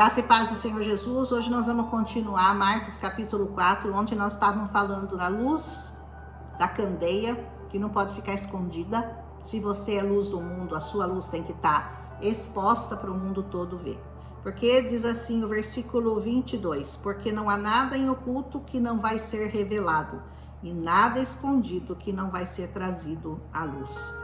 Graça e paz do Senhor Jesus. Hoje nós vamos continuar Marcos capítulo 4, onde nós estávamos falando da luz da candeia, que não pode ficar escondida. Se você é luz do mundo, a sua luz tem que estar exposta para o mundo todo ver. Porque diz assim o versículo 22, porque não há nada em oculto que não vai ser revelado, e nada escondido que não vai ser trazido à luz.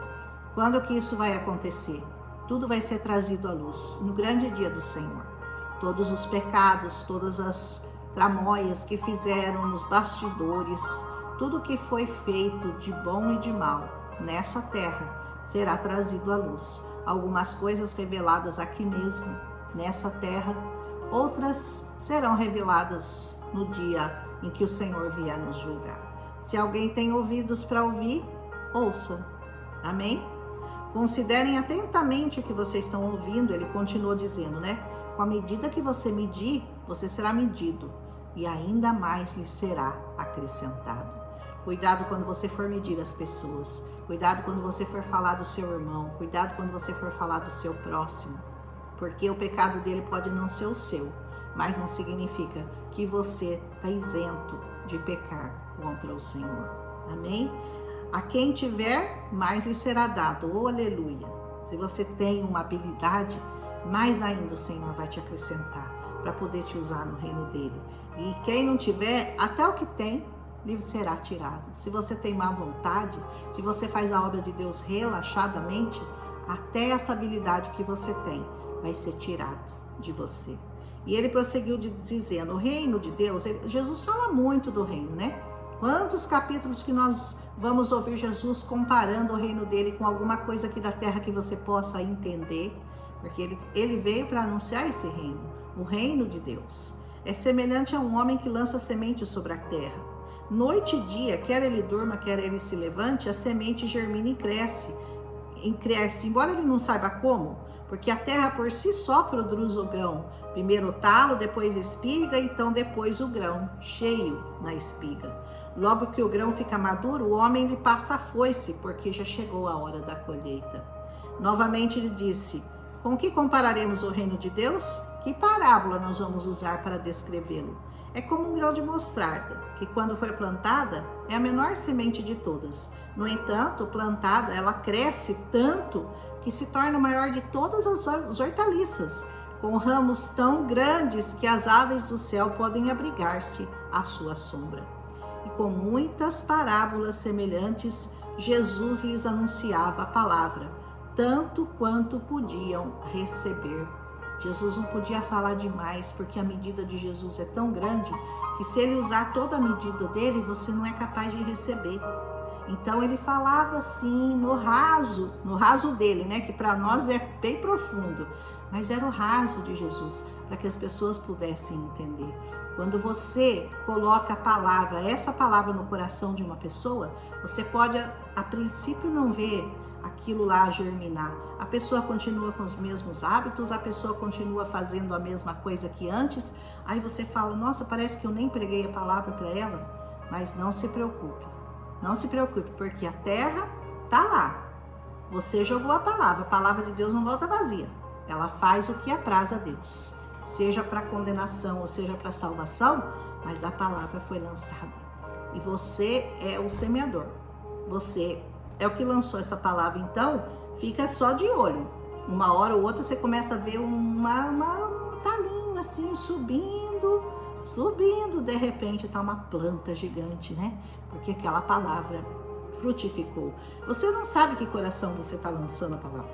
Quando que isso vai acontecer? Tudo vai ser trazido à luz, no grande dia do Senhor. Todos os pecados, todas as tramóias que fizeram nos bastidores, tudo que foi feito de bom e de mal nessa terra será trazido à luz. Algumas coisas reveladas aqui mesmo, nessa terra, outras serão reveladas no dia em que o Senhor vier nos julgar. Se alguém tem ouvidos para ouvir, ouça. Amém? Considerem atentamente o que vocês estão ouvindo, ele continua dizendo, né? Com a medida que você medir, você será medido, e ainda mais lhe será acrescentado. Cuidado quando você for medir as pessoas, cuidado quando você for falar do seu irmão, cuidado quando você for falar do seu próximo, porque o pecado dele pode não ser o seu, mas não significa que você está isento de pecar contra o Senhor. Amém? A quem tiver, mais lhe será dado. Oh, aleluia! Se você tem uma habilidade, mais ainda o Senhor vai te acrescentar para poder te usar no reino dele. E quem não tiver, até o que tem, lhe será tirado. Se você tem má vontade, se você faz a obra de Deus relaxadamente, até essa habilidade que você tem vai ser tirado de você. E ele prosseguiu dizendo, o reino de Deus, Jesus fala muito do reino, né? Quantos capítulos que nós vamos ouvir Jesus comparando o reino dele com alguma coisa aqui da terra que você possa entender? Porque ele veio para anunciar esse reino, o reino de Deus. É semelhante a um homem que lança semente sobre a terra. Noite e dia, quer ele durma, quer ele se levante, a semente germina e cresce. Embora ele não saiba como, porque a terra por si só produz o grão. Primeiro o talo, depois a espiga, então depois o grão, cheio na espiga. Logo que o grão fica maduro, o homem lhe passa a foice, porque já chegou a hora da colheita. Novamente ele disse, com que compararemos o reino de Deus? Que parábola nós vamos usar para descrevê-lo? É como um grão de mostarda, que quando foi plantada, é a menor semente de todas. No entanto, plantada, ela cresce tanto que se torna maior de todas as hortaliças, com ramos tão grandes que as aves do céu podem abrigar-se à sua sombra. E com muitas parábolas semelhantes, Jesus lhes anunciava a palavra, tanto quanto podiam receber. Jesus não podia falar demais, porque a medida de Jesus é tão grande que se ele usar toda a medida dele, você não é capaz de receber. Então ele falava assim, no raso dele, né? Que para nós é bem profundo, mas era o raso de Jesus, para que as pessoas pudessem entender. Quando você coloca a palavra, essa palavra no coração de uma pessoa, você pode a princípio não ver aquilo lá germinar. A pessoa continua com os mesmos hábitos, a pessoa continua fazendo a mesma coisa que antes. Aí você fala, nossa, parece que eu nem preguei a palavra para ela. Mas não se preocupe, porque a terra tá lá. Você jogou a palavra de Deus não volta vazia. Ela faz o que apraz a Deus, seja para condenação ou seja para salvação, mas a palavra foi lançada. E você é o semeador. Você é o que lançou essa palavra, então fica só de olho. Uma hora ou outra você começa a ver um talinho assim subindo, de repente tá uma planta gigante, né? Porque aquela palavra frutificou. Você não sabe que coração você tá lançando a palavra.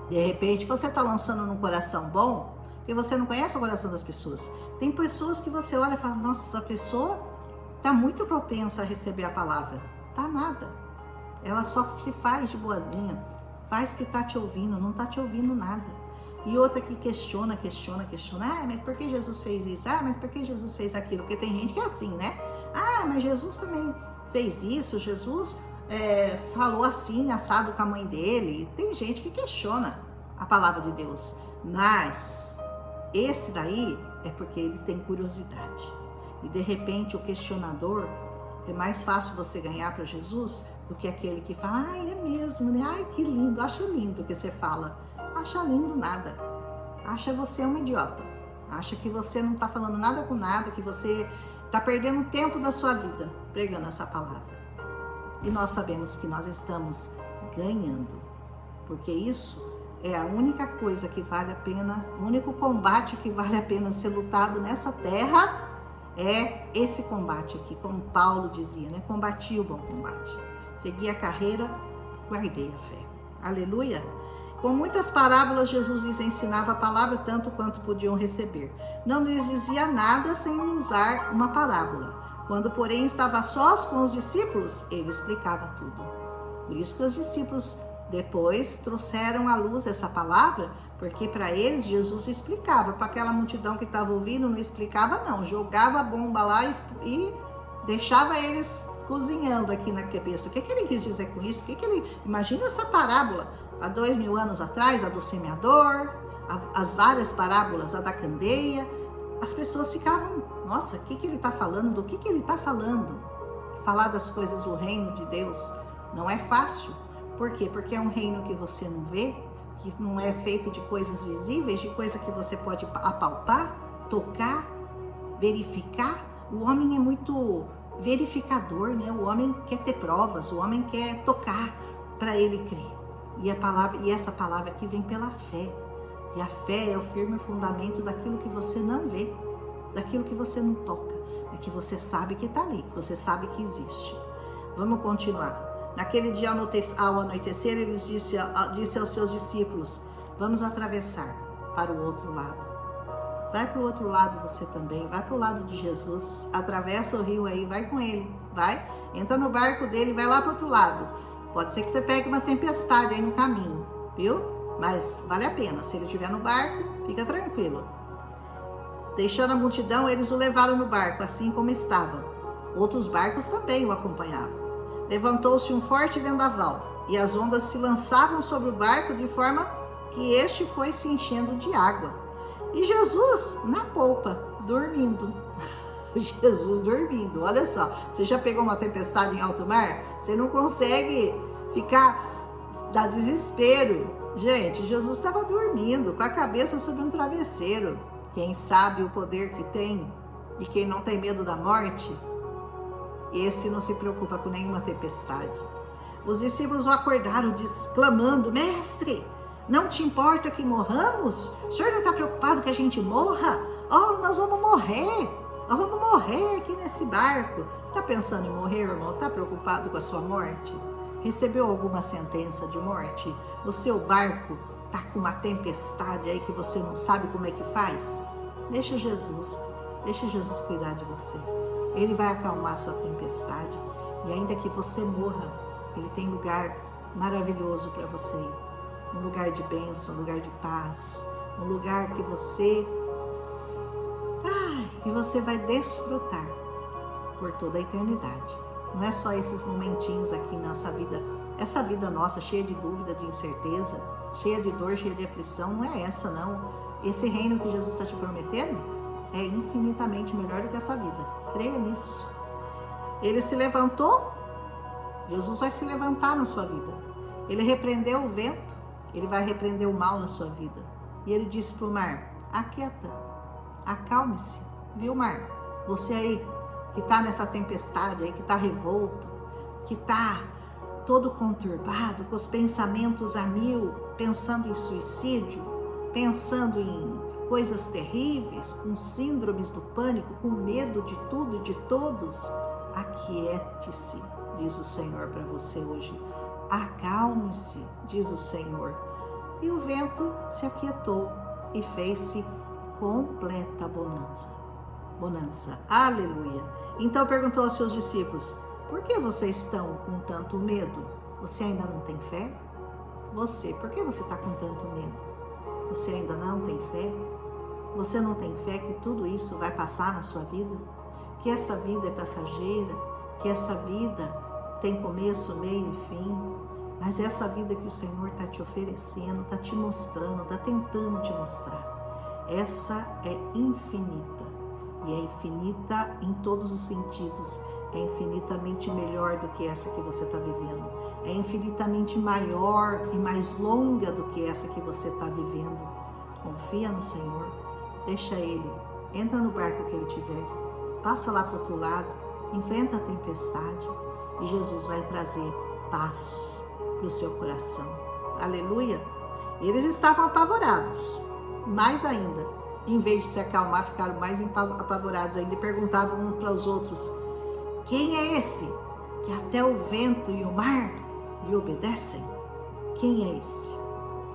De repente você tá lançando num coração bom, porque você não conhece o coração das pessoas. Tem pessoas que você olha e fala, nossa, essa pessoa tá muito propensa a receber a palavra. Tá nada. Ela só se faz de boazinha, faz que tá te ouvindo, não tá te ouvindo nada. E outra que questiona, ah, mas por que Jesus fez isso? Ah, mas por que Jesus fez aquilo? Porque tem gente que é assim, né? Ah, mas Jesus também fez isso, Jesus falou assim, assado com a mãe dele. Tem gente que questiona a palavra de Deus, mas esse daí é porque ele tem curiosidade. E de repente o questionador, é mais fácil você ganhar para Jesus do que aquele que fala, ai, é mesmo, né? Ai, que lindo, acho lindo o que você fala. Acha lindo nada. Acha você um idiota. Acha que você não está falando nada com nada, que você está perdendo tempo da sua vida pregando essa palavra. E nós sabemos que nós estamos ganhando, porque isso é a única coisa que vale a pena, o único combate que vale a pena ser lutado nessa terra é esse combate aqui, como Paulo dizia, né? Combati o bom combate, segui a carreira, guardei a fé. Aleluia! Com muitas parábolas, Jesus lhes ensinava a palavra tanto quanto podiam receber. Não lhes dizia nada sem usar uma parábola. Quando, porém, estava a sós com os discípulos, ele explicava tudo. Por isso que os discípulos depois trouxeram à luz essa palavra, porque para eles Jesus explicava. Para aquela multidão que estava ouvindo, não explicava não. Jogava a bomba lá e deixava eles cozinhando aqui na cabeça. O que ele quis dizer com isso? Imagina essa parábola. Há 2000 anos atrás, a do semeador, as várias parábolas, a da candeia, as pessoas ficavam, nossa, o que ele está falando? Do que ele está falando? Falar das coisas do reino de Deus não é fácil. Por quê? Porque é um reino que você não vê, que não é feito de coisas visíveis, de coisa que você pode apalpar, tocar, verificar. O homem é muito verificador, né? O homem quer ter provas, o homem quer tocar para ele crer. E essa palavra aqui vem pela fé. E a fé é o firme fundamento daquilo que você não vê, daquilo que você não toca, é que você sabe que está ali, que você sabe que existe. Vamos continuar. Naquele dia ao anoitecer, ele disse aos seus discípulos: vamos atravessar para o outro lado. Vai para o outro lado você também, vai para o lado de Jesus, atravessa o rio aí, vai com ele, vai, entra no barco dele e vai lá para o outro lado. Pode ser que você pegue uma tempestade aí no caminho, viu? Mas vale a pena, se ele estiver no barco, fica tranquilo. Deixando a multidão, eles o levaram no barco, assim como estava. Outros barcos também o acompanhavam. Levantou-se um forte vendaval, e as ondas se lançavam sobre o barco de forma que este foi se enchendo de água. E Jesus na polpa, dormindo. Jesus dormindo, olha só. Você já pegou uma tempestade em alto mar? Você não consegue ficar, dá desespero. Gente, Jesus estava dormindo, com a cabeça sobre um travesseiro. Quem sabe o poder que tem e quem não tem medo da morte, esse não se preocupa com nenhuma tempestade. Os discípulos o acordaram, clamando: Mestre, não te importa que morramos? O senhor não está preocupado que a gente morra? Oh, nós vamos morrer. Nós vamos morrer aqui nesse barco. Está pensando em morrer, irmão? Está preocupado com a sua morte? Recebeu alguma sentença de morte? O seu barco está com uma tempestade aí que você não sabe como é que faz? Deixa Jesus cuidar de você. Ele vai acalmar a sua tempestade. E ainda que você morra, ele tem lugar maravilhoso para você ir. Um lugar de bênção, um lugar de paz, um lugar que você vai desfrutar por toda a eternidade. Não é só esses momentinhos aqui nessa vida, essa vida nossa cheia de dúvida, de incerteza, cheia de dor, cheia de aflição, não é essa não. Esse reino que Jesus está te prometendo é infinitamente melhor do que essa vida. Creia nisso. Ele se levantou, Jesus vai se levantar na sua vida. Ele repreendeu o vento, ele vai repreender o mal na sua vida. E ele disse para o mar: aquieta, acalme-se, viu, mar? Você aí que está nessa tempestade aí, que está revolto, que está todo conturbado, com os pensamentos a mil, pensando em suicídio, pensando em coisas terríveis, com síndromes do pânico, com medo de tudo e de todos, aquiete-se, diz o Senhor para você hoje. Acalme-se, diz o Senhor. E o vento se aquietou e fez-se completa bonança. Aleluia. Então perguntou aos seus discípulos: por que vocês estão com tanto medo? Você ainda não tem fé? Por que você está com tanto medo? Você ainda não tem fé? Você não tem fé que tudo isso vai passar na sua vida? Que essa vida é passageira? Que essa vida tem começo, meio e fim? Mas essa vida que o Senhor está te oferecendo, está te mostrando, está tentando te mostrar, essa é infinita. E é infinita em todos os sentidos. É infinitamente melhor do que essa que você está vivendo. É infinitamente maior e mais longa do que essa que você está vivendo. Confia no Senhor. deixa ele, entra no barco que ele tiver, passa lá para o outro lado, enfrenta a tempestade e Jesus vai trazer paz para o seu coração. Aleluia! Eles estavam apavorados, mais ainda, em vez de se acalmar, ficaram mais apavorados ainda e perguntavam uns para os outros: quem é esse que até o vento e o mar lhe obedecem? Quem é esse?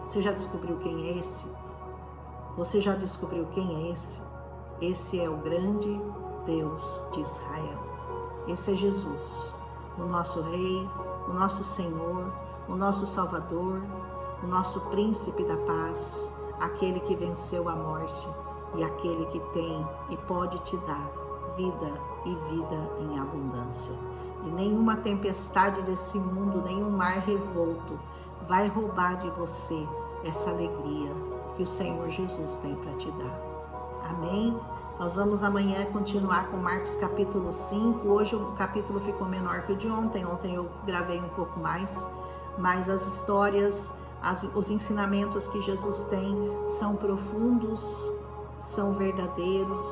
Você já descobriu quem é esse? Você já descobriu quem é esse? Esse é o grande Deus de Israel. Esse é Jesus, o nosso Rei, o nosso Senhor, o nosso Salvador, o nosso Príncipe da Paz, aquele que venceu a morte e aquele que tem e pode te dar vida e vida em abundância. E nenhuma tempestade desse mundo, nenhum mar revolto vai roubar de você essa alegria que o Senhor Jesus tem para te dar. Amém? Nós vamos amanhã continuar com Marcos capítulo 5. Hoje o capítulo ficou menor que o de ontem. Ontem eu gravei um pouco mais, mas as histórias, os ensinamentos que Jesus tem são profundos, são verdadeiros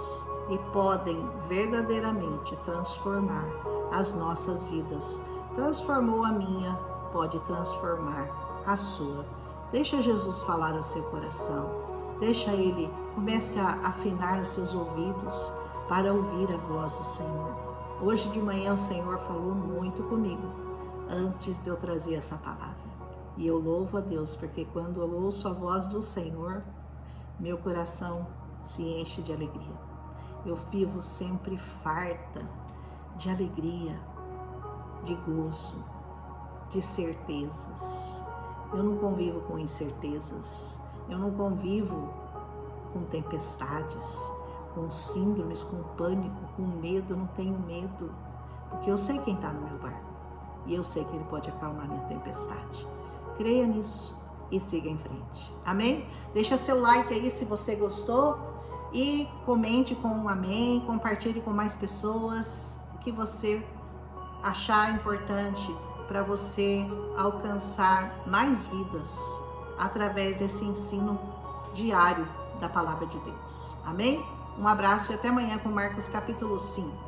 e podem verdadeiramente transformar as nossas vidas. Transformou a minha, pode transformar a sua. Deixa Jesus falar ao seu coração. Deixa Ele, comece a afinar os seus ouvidos para ouvir a voz do Senhor. Hoje de manhã o Senhor falou muito comigo antes de eu trazer essa palavra. E eu louvo a Deus, porque quando eu ouço a voz do Senhor, meu coração se enche de alegria. Eu vivo sempre farta de alegria, de gozo, de certezas. Eu não convivo com incertezas. Eu não convivo com tempestades, com síndromes, com pânico, com medo. Eu não tenho medo, porque eu sei quem está no meu barco e eu sei que Ele pode acalmar minha tempestade. Creia nisso e siga em frente. Amém? Deixa seu like aí se você gostou e comente com um amém, compartilhe com mais pessoas o que você achar importante para você alcançar mais vidas através desse ensino diário da Palavra de Deus. Amém? Um abraço e até amanhã com Marcos capítulo 5.